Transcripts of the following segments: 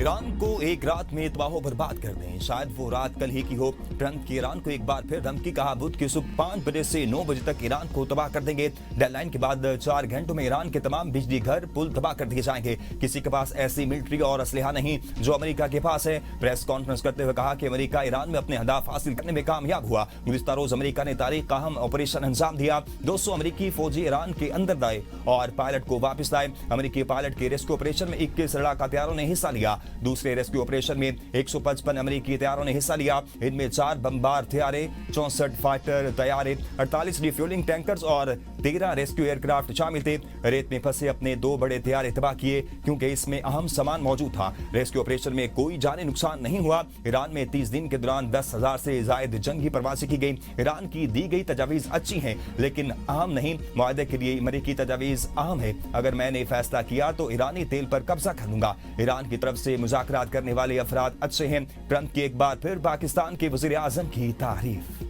Iran को एक रात में तबाह बर्बाद कर दें, शायद वो रात कल ही की हो। ट्रंप की ईरान को एक बार फिर धमकी, कहा बुध की सुबह 5 बजे से 9 बजे तक ईरान को तबाह कर देंगे। डेडलाइन के बाद 4 घंटों में ईरान के तमाम बिजली घर पुल तबाह कर दिए जाएंगे। किसी के पास ऐसी मिलिट्री और असलहा नहीं जो अमेरिका के पास है। प्रेस कॉन्फ्रेंस करते हुए कहा कि अमेरिका ईरान में अपने हदाफ हासिल करने में कामयाब हुआ। गुज़िश्ता रोज अमेरिका ने तारीख का अहम ऑपरेशन अंजाम दिया। 200 अमेरिकी फौजी ईरान के अंदर लाए और पायलट को वापस लाए। अमेरिकी पायलट के रेस्क्यू ऑपरेशन में 21 लड़ाका हथियारों ने हिस्सा लिया। दूसरे रेस्क्यू ऑपरेशन में 155 अमेरिकी तैयारों ने हिस्सा लिया। इनमें 4 बमबार तैयारे, 64 फाइटर तैयारे, 48 रिफ्यूलिंग टैंकर्स और 13 रेस्क्यू एयरक्राफ्ट शामिल थे। रेत में फंसे अपने 2 बड़े तैयारे तबाह किए क्योंकि इसमें अहम सामान मौजूद था। रेस्क्यू ऑपरेशन में कोई जानी नुकसान नहीं हुआ। ईरान में 30 दिन के दौरान 10,000 से जायद जंगी परवाज़ी की गई। ईरान की दी गई तजावीज़ अच्छी हैं लेकिन अहम नहीं। मुआहदे के लिए अमेरिकी तजावीज़ अहम है। अगर मैंने फैसला किया तो ईरानी तेल पर कब्जा कर लूंगा। ईरान की तरफ से मुज़ाकरात करने वाले अफराद अच्छे हैं। ट्रंप की एक बार फिर पाकिस्तान के वज़ीर आज़म की तारीफ।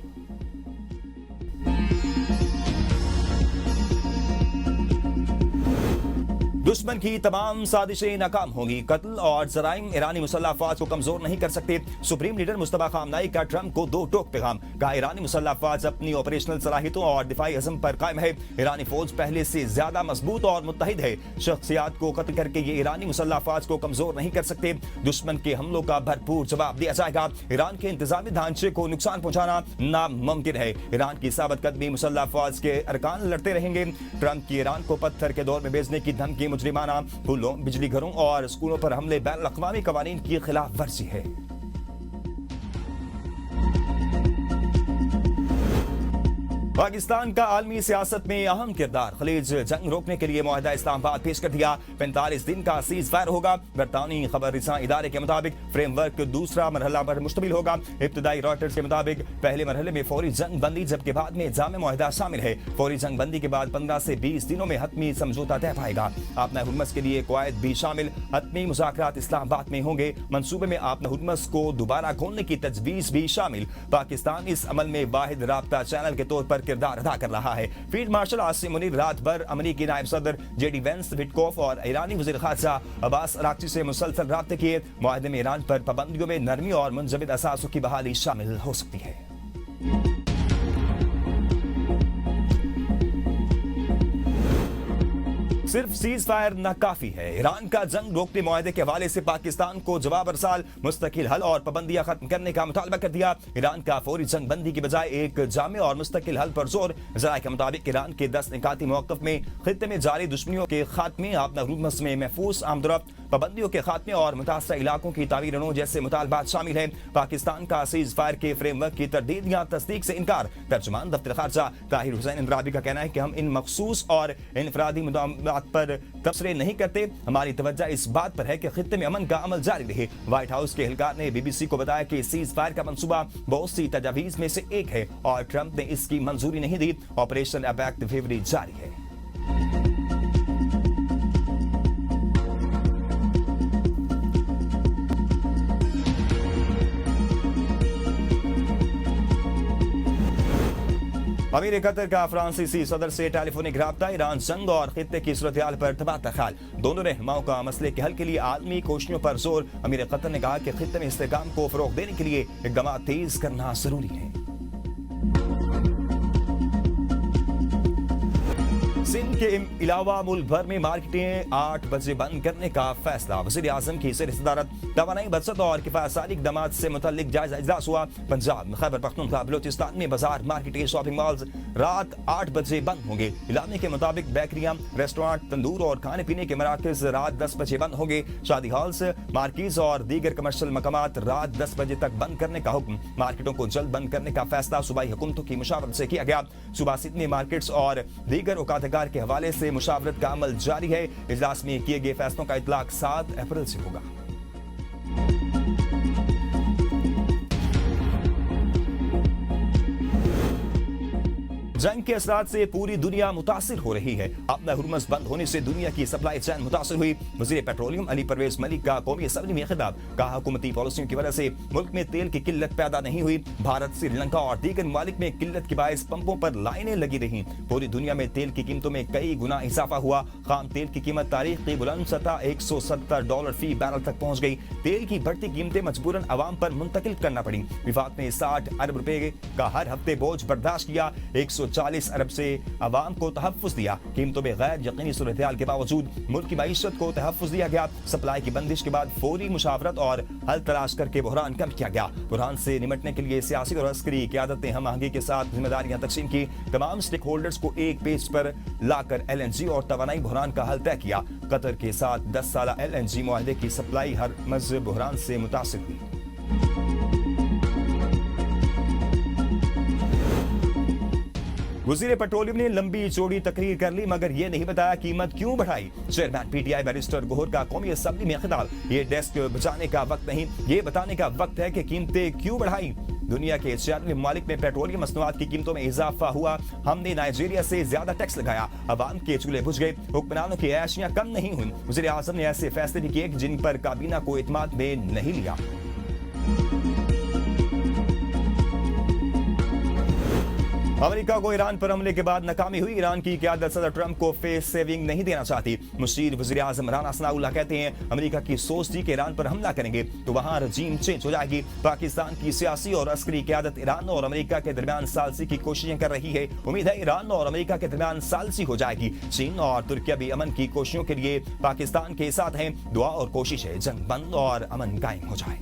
दुश्मन की तमाम साजिशें नाकाम होंगी। कत्ल और जराइम ईरानी मुसल्लह अफवाज को कमजोर नहीं कर सकते। सुप्रीम लीडर मुस्तफा खामनाई का ट्रंप को 2 टोक पैगाम। कहा ईरानी मुसल्लह अफवाज अपनी ऑपरेशनल सलाहियतों और दिफाई अज़म पर कायम है। ईरानी फौज पहले से ज्यादा मजबूत और मुत्तहिद है। शख्सियात को कत्ल करके ये ईरानी मुसल्लह अफवाज को कमजोर नहीं कर सकते। दुश्मन के हमलों का भरपूर जवाब दिया जाएगा। ईरान के इंतजामी ढांचे को नुकसान पहुंचाना नामुमकिन है। ईरान की साबित कदमी मुसल्लह अफवाज के अरकान लड़ते रहेंगे। ट्रंप की ईरान को पत्थर के दौर में भेजने की धमकी मुजरिमाना, पुलों, बिजली घरों और स्कूलों पर हमले बैन अक़वामी कवानीन की खिलाफ वर्जी है। पाकिस्तान का आलमी सियासत में अहम किरदार। खलीज जंग रोकने के लिए मुआहदा इस्लामाबाद पेश कर दिया। 45 दिन का सीज फायर होगा। बरतानी खबर रिसां इदारे के मुताबिक फ्रेमवर्क दूसरा मरहला पर मुश्तमिल होगा। इब्तदाई रॉयटर्स के मुताबिक पहले मरहले में फौरी जंग बंदी जबकि बाद में जामे मुआहदा शामिल है। फौरी जंग बंदी के बाद 15 से 20 दिनों में हतमी समझौता तय पाएगा। आपना हुर्मस के लिए कवायद भी शामिल। हतमी मुज़ाकरात इस्लामाबाद में होंगे। मंसूबे में आपना हुर्मस को दोबारा खोलने की तजवीज़ भी शामिल। पाकिस्तान इस अमल में वाहिद राब्ता चैनल के तौर पर किरदार अदा कर रहा है। फील्ड मार्शल आसिम मुनीर रात भर अमेरिकी नायब सदर जेडी वेंस, विटकॉफ और ईरानी वज़ीर ख़ारजा अब्बास अराग़ची से मुसलसल राब्ते किए। मुआहदे में ईरान पर पाबंदियों में नरमी और मुंजमद असासों की बहाली शामिल हो सकती है। सिर्फ सीज फायर नाकाफी है। ईरान का जंग रोकने मुआहदे के हवाले से पाकिस्तान को जवाब अरसाल, मुस्तकिल हल और पाबंदियां खत्म करने का मुतालबा कर दिया। ईरान का फौरी जंग बंदी की बजाय एक जामे और मुस्तकिल हल पर जोर। ज़राए के मुताबिक ईरान के 10 निकाती मौक़िफ़ में खित्ते में जारी दुश्मनियों के खात्मे, आपना हुर्मस में महफूज आमदरफ्त, पाबंदियों के खात्मे और मुतासरा इलाकों की तामीर जैसे मुतालबात शामिल हैं। पाकिस्तान का सीज फायर के फ्रेमवर्क की तरदीद या तस्दीक से इनकार। तर्जुमान दफ्तर खारजा ताहिर हुसैन इंदराबी का कहना है कि हम इन मखसूस और इनफरादी मुद्दात पर तबसरे नहीं करते। हमारी तवज्जो इस बात पर है कि खित्ते में अमन का अमल जारी रहे। व्हाइट हाउस के एहलकार ने BBC को बताया कि सीज फायर का मंसूबा बहुत सी तजावीज में से एक है और ट्रंप ने इसकी मंजूरी नहीं दी। ऑपरेशन अबैक फेवरी जारी है। अमीर कतर का फ्रांसीसी सदर से टेलीफोनिक राब्ता। ईरान जंग और खित्ते की सूरत-ए-हाल पर तबादला ख्याल। दोनों रहनुमाओं का मसले के हल के लिए आलमी कोशिशों पर जोर। अमीर कतर ने कहा कि खित्ते में इस्तेहकाम को फरोग देने के लिए इक़दाम तेज करना जरूरी है। सिंध के अलावा मुल्क भर में मार्केटें 8 बजे बंद करने का फैसला। वज़ीर आज़म की ज़ेर सदारत तवानाई बचत और किफ़ायतसारी इक़दामात से मुतल्लिक जायजा इजलास हुआ। पंजाब, खैबर पख्तूनख्वा, बलोचिस्तान में बाजार, मार्केटें, शॉपिंग मॉल्स रात 8 बजे बंद होंगे। इलामे के मुताबिक बेकरियां, रेस्टोरेंट, तंदूर और खाने पीने के मराकज़ रात 10 बजे बंद होंगे। शादी हॉल्स, मार्किज और दीगर कमर्शियल मकामात रात 10 बजे तक बंद करने का हुक्म। मार्केटों को जल्द बंद करने का फैसला सूबाई हुकूमतों की मुशावरत से किया गया। सूबा सिंध में मार्केट्स और दीगर औकातगार के हवाले से मुशावरत का अमल जारी है। इजलास में किए गए फैसलों का इतलाक 7 अप्रैल से होगा। जंग के असरात से पूरी दुनिया मुतासिर हो रही है। अपना हुर्मुज़ बंद होने से दुनिया की सप्लाई चेन मुतासिर हुई। वज़ीर पेट्रोलियम अली परवेज मलिक का कौमी असम्बली में खिताब। कहा, हुकूमती पॉलिसियों की वजह से मुल्क में तेल की किल्लत पैदा नहीं हुई। भारत, श्रीलंका और दीगर ममालिक में किल्लत के बायस पंपों पर लाइनें लगी रहीं। पूरी दुनिया में तेल की कीमतों में कई गुना इजाफा हुआ। खाम तेल की कीमत तारीख की बुलंद सतह $170 फी बैरल तक पहुंच गई। तेल की बढ़ती कीमतें मजबूरन अवाम पर मुंतकिल करना पड़ी। विफाक ने 60 अरब रुपए का हर हफ्ते बोझ बर्दाश्त किया। 140 अरब से अवाम को तहफ़्फ़ुज़ दिया। कीमतों में गैर यकीनी सूरत-ए-हाल के बावजूद मुल्क की मईशत को तहफ़्फ़ुज़ दिया गया। सप्लाई की बंदिश के बाद फौरी मुशावरत और हल तलाश करके बहरान कम किया गया। बहरान से निमटने के लिए सियासी और अस्करी क़यादत ने हम आहंगी के साथ जिम्मेदारियां तकसीम की। तमाम स्टेक होल्डर्स को एक पेज पर लाकर LNG और तवानाई बहरान का हल तय किया। कतर के साथ 10 साला LNG मुआहदे की सप्लाई हरमज़ बहरान से मुतासिर हुई। वज़ीर पेट्रोलियम ने लंबी चौड़ी तकरीर कर ली, मगर ये नहीं बताया कीमत क्यों बढ़ाई। चेयरमैन PTI बैरिस्टर गोहर का कौमी असेंबली में खिताब। ये डेस्क बचाने का वक्त नहीं, ये बताने का वक्त है कि कीमतें क्यों बढ़ाई। दुनिया के 96 ममालिक में पेट्रोलियम मसनूआत की कीमतों में इजाफा हुआ। हमने नाइजीरिया से ज्यादा टैक्स लगाया। अवाम के चूल्हे बुझ गए। हुक्मरानों की ऐशियां कम नहीं हुई। वज़ीर आज़म ने ऐसे फैसले भी किए जिन पर काबीना को इत्मीनान में नहीं लिया। अमेरिका को ईरान पर हमले के बाद नाकामी हुई। ईरान की क़यादत सदर ट्रंप को फेस सेविंग नहीं देना चाहती। मुशीर वज़ीर आज़म राना सनाउल्लाह कहते हैं, अमेरिका की सोच थी कि ईरान पर हमला करेंगे तो वहां रजीम चेंज हो जाएगी। पाकिस्तान की सियासी और अस्करी क़यादत ईरान और अमेरिका के दरमियान सालसी की कोशिशें कर रही है। उम्मीद है ईरान और अमेरिका के दरमियान सालसी हो जाएगी। चीन और तुर्किया भी अमन की कोशिशों के लिए पाकिस्तान के साथ हैं। दुआ और कोशिश है जंग बंद और अमन कायम हो जाए।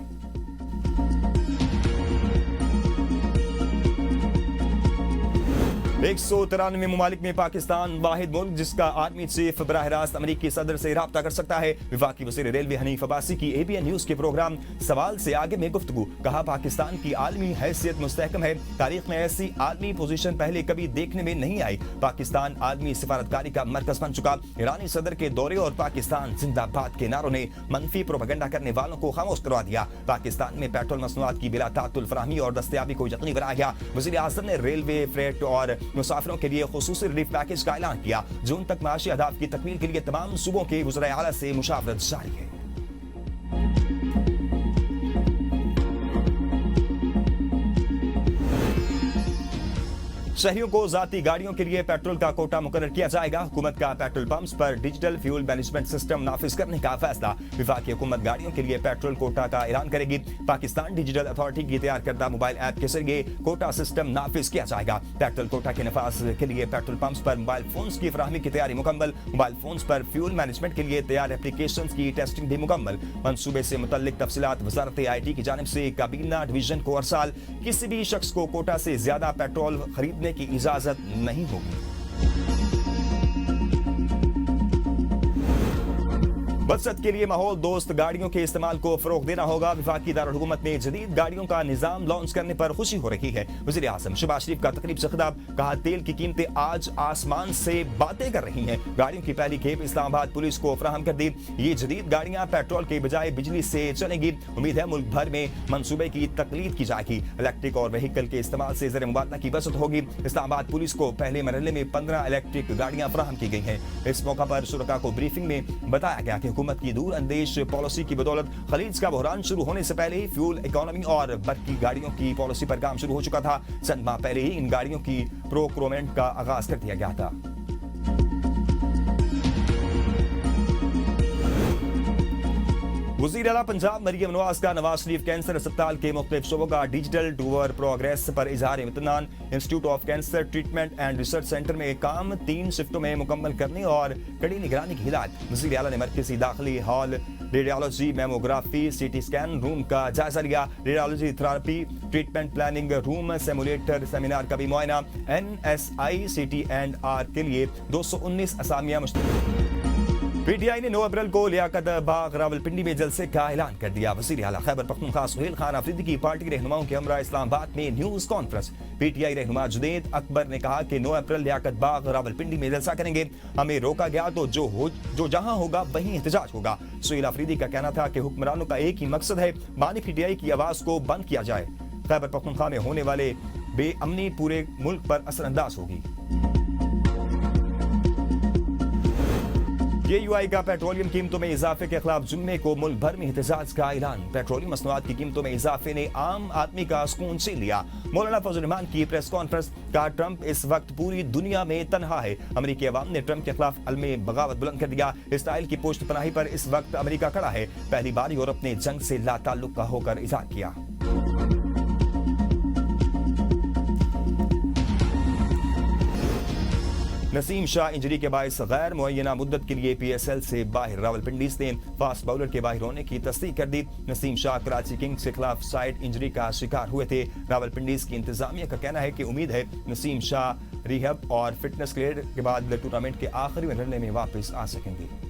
193 ममालिक में पाकिस्तान वाहिद मुल्क जिसका आर्मी चीफ बराह रास्त अमरीकी सदर से राब्ता कर सकता है। विफाकी वज़ीर रेलवे हनीफ अब्बासी की ABN न्यूज के प्रोग्राम सवाल से आगे में गुफ्तगू। कहा, पाकिस्तान की आलमी हैसियत मुस्तहकम है। तारीख में ऐसी आलमी पोजीशन पहले कभी देखने में नहीं आई। पाकिस्तान आलमी सिफारतकारी का मरकज बन चुका। ईरानी सदर के दौरे और पाकिस्तान जिंदाबाद के नारों ने मनफी प्रोपेगेंडा करने वालों को खामोश करवा दिया। पाकिस्तान में पेट्रोल मसनूआत की बिला तातुल फराहमी और दस्तयाबी को यकीनी बनाया गया। वज़ीर आज़म ने रेलवे, फ्रेट और मुसाफिरों के लिए खुसूसी रिलीफ पैकेज का ऐलान किया। जून तक माशी अहदाफ की तकमील के लिए तमाम सूबों के वज़राए आला से मुशावरत जारी है। शहरियों को जाती गाड़ियों के लिए पेट्रोल का कोटा मुकर्रर किया जाएगा। हुकूमत का पेट्रोल पंप्स पर डिजिटल फ्यूल मैनेजमेंट सिस्टम नाफिज करने का फैसला। विफाकी हुकूमत गाड़ियों के लिए पेट्रोल कोटा का ऐलान करेगी। पाकिस्तान डिजिटल अथॉरिटी की तैयार करदा मोबाइल ऐप के जरिए कोटा सिस्टम नाफिज किया जाएगा। पेट्रोल कोटा के नफाज के लिए पेट्रोल पंप्स पर मोबाइल फोन्स की फराहमी की तैयारी मुकम्मल। मोबाइल फोन्स पर फ्यूल मैनेजमेंट के लिए तैयार एप्लीकेशन की टेस्टिंग भी मुकम्मल। मनसूबे से मुतल्लिक तफसीलात वजारत IT की जानिब से काबीना डिवीजन को हर साल किसी भी शख्स को कोटा से ज्यादा पेट्रोल खरीदने की इजाजत नहीं होगी। बचत के लिए माहौल दोस्त गाड़ियों के इस्तेमाल को फरोग देना होगा। विफाकी दारुल हुकूमत में जदीद गाड़ियों का निजाम लॉन्च करने पर खुशी हो रही है। वज़ीर आज़म शहबाज शरीफ का तकरीब से खिताब। कहा, तेल की कीमतें आज आसमान से बातें कर रही हैं। गाड़ियों की पहली खेप इस्लामाबाद पुलिस को फराहम कर दी। ये जदीद गाड़ियां पेट्रोल के बजाय बिजली से चलेंगी। उम्मीद है मुल्क भर में मनसूबे की तकलीद की जाएगी। इलेक्ट्रिक और व्हीकल के इस्तेमाल से ज़र मुबादला की बचत होगी। इस्लामाबाद पुलिस को पहले मरहले में 15 इलेक्ट्रिक गाड़ियां फराहम की गई हैं। इस मौका पर शुरका को ब्रीफिंग में बताया गया कि हुकूमत की दूर अंदेश पॉलिसी की बदौलत खलीज का बहरान शुरू होने से पहले ही फ्यूल इकोनॉमी और बर्की गाड़ियों की पॉलिसी पर काम शुरू हो चुका था। चंद माह पहले ही इन गाड़ियों की प्रोक्योरमेंट का आगाज कर दिया गया था। वज़ीर आला पंजाब मरियम नवाज का नवाज शरीफ कैंसर अस्पताल के मुख्तलिफ शोबों का डिजिटल टूवर प्रोग्रेस पर इजहार इत्मीनान। Institute of cancer treatment and research centre में काम 3 शिफ्टों में मुकम्मल करने और कड़ी निगरानी की हिदायत। वज़ीर आला ने मरकज़ी दाखिली hall, radiology, mammography, CT scan room का जायजा लिया। Radiology therapy, treatment planning room, simulator seminar का भी मुआयना। NSICT&R के लिए 219 असामियां PTI ने 9 अप्रैल को लियाकत बाग रावलपिंडी में जलसे का ऐलान कर दिया। वज़ीर आला खैबर पख्तूनख्वा सुहेल खान अफरीदी की पार्टी रहनुमाओं के हमरा इस्लामाबाद में न्यूज कॉन्फ्रेंस। PTI रहनुमा जुनैद अकबर ने कहा कि 9 अप्रैल लियाकत बाग रावलपिंडी में जलसा करेंगे। हमें रोका गया तो जो जहां होगा वहीं एहतजाज होगा। सुहेल अफरीदी का कहना था कि हुक्मरानों का एक ही मकसद है, बानी PTI की आवाज को बंद किया जाए। खैबर पख्तूनख्वा में होने वाले बेअमनी पूरे मुल्क पर असरअंदाज होगी। KUI का पेट्रोलियम कीमतों में इजाफे के खिलाफ जुम्मे को मुल्क भर में एहतजाज का ऐलान। पेट्रोलियम मसनूआत की कीमतों में इजाफे ने आम आदमी का सुकून छीन लिया। मौलाना फजल रहमान की प्रेस कॉन्फ्रेंस का ट्रंप इस वक्त पूरी दुनिया में तनहा है। अमेरिकी अवाम ने ट्रंप के खिलाफ अलमे बगावत बुलंद कर दिया। इसराइल की पोस्ट पनाही पर इस वक्त अमेरिका खड़ा है। पहली बार यूरोप ने जंग से लाताल्लुक का होकर इजहार किया। नसीम शाह इंजरी के बायस गैर मुअय्यना मुद्दत के लिए PSL से बाहर। रावलपिंडी ने फास्ट बॉलर के बाहर होने की तस्दीक कर दी। नसीम शाह कराची किंग्स के खिलाफ साइड इंजरी का शिकार हुए थे। रावलपिंडी की इंतजामिया का कहना है कि उम्मीद है नसीम शाह रिहब और फिटनेस क्लियर के बाद टूर्नामेंट के आखिरी में लड़ने में वापस आ सकेंगे।